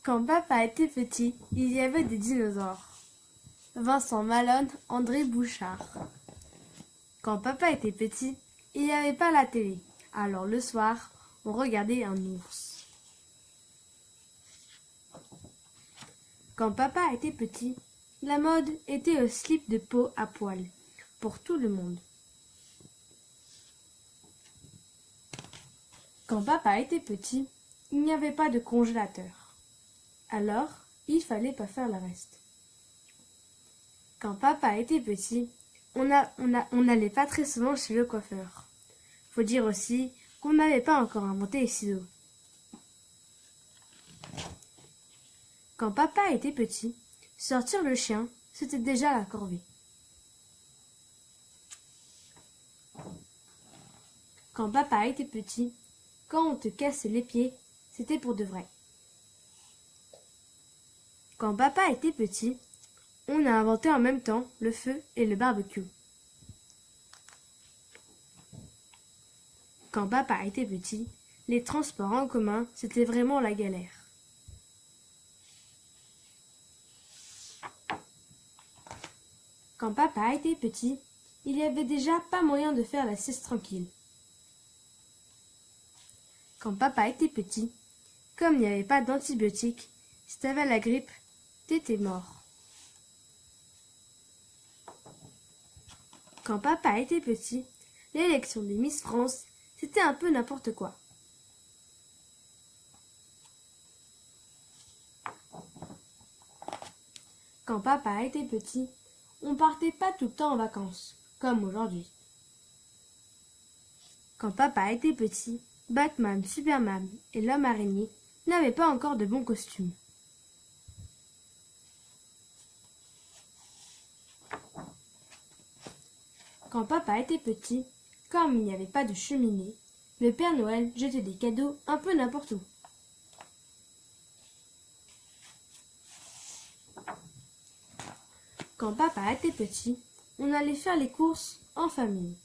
Quand papa était petit, il y avait des dinosaures. Vincent Malone, André Bouchard. Quand papa était petit, il n'y avait pas la télé. Alors le soir, on regardait un ours. Quand papa était petit, la mode était au slip de peau à poil, pour tout le monde. Quand papa était petit, il n'y avait pas de congélateur. Alors, il fallait pas faire le reste. Quand papa était petit, on n'allait pas très souvent chez le coiffeur. Faut dire aussi qu'on n'avait pas encore inventé les ciseaux. Quand papa était petit, sortir le chien, c'était déjà la corvée. Quand papa était petit, quand on te cassait les pieds, c'était pour de vrai. Quand papa était petit, on a inventé en même temps le feu et le barbecue. Quand papa était petit, les transports en commun, c'était vraiment la galère. Quand papa était petit, il n'y avait déjà pas moyen de faire la sieste tranquille. Quand papa était petit, comme il n'y avait pas d'antibiotiques, si t'avais la grippe, t'étais mort. Quand papa était petit, l'élection des Miss France, c'était un peu n'importe quoi. Quand papa était petit, on partait pas tout le temps en vacances, comme aujourd'hui. Quand papa était petit, Batman, Superman et l'homme araignée n'avaient pas encore de bons costumes. Quand papa était petit, comme il n'y avait pas de cheminée, le Père Noël jetait des cadeaux un peu n'importe où. Quand papa était petit, on allait faire les courses en famille.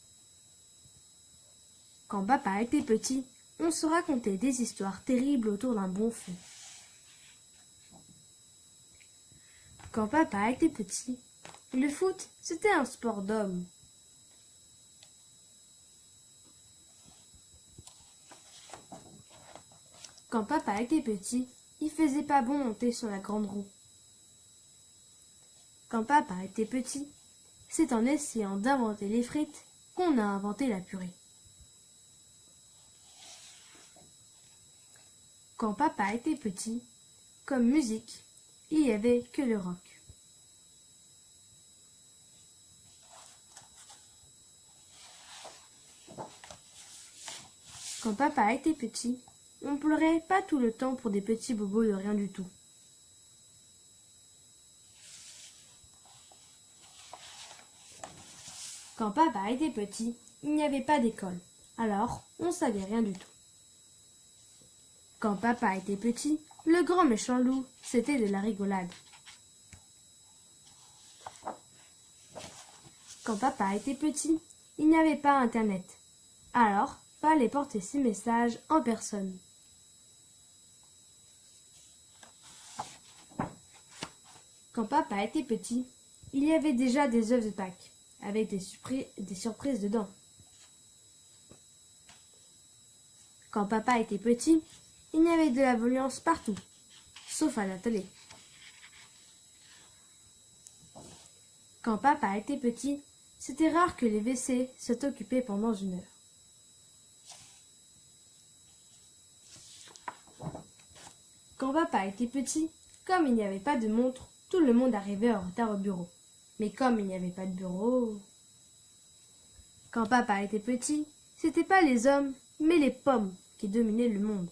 Quand papa était petit, on se racontait des histoires terribles autour d'un bon feu. Quand papa était petit, le foot, c'était un sport d'homme. Quand papa était petit, il faisait pas bon monter sur la grande roue. Quand papa était petit, c'est en essayant d'inventer les frites qu'on a inventé la purée. Quand papa était petit, comme musique, il n'y avait que le rock. Quand papa était petit, on pleurait pas tout le temps pour des petits bobos de rien du tout. Quand papa était petit, il n'y avait pas d'école, alors on savait rien du tout. Quand papa était petit, le grand méchant loup, c'était de la rigolade. Quand papa était petit, il n'y avait pas Internet, alors fallait porter ses messages en personne. Quand papa était petit, il y avait déjà des œufs de Pâques, avec des surprises dedans. Quand papa était petit, il y avait de la violence partout, sauf à la télé. Quand papa était petit, c'était rare que les WC soient occupés pendant une heure. Quand papa était petit, comme il n'y avait pas de montre, tout le monde arrivait en retard au bureau. Mais comme il n'y avait pas de bureau... Quand papa était petit, c'était pas les hommes, mais les pommes qui dominaient le monde.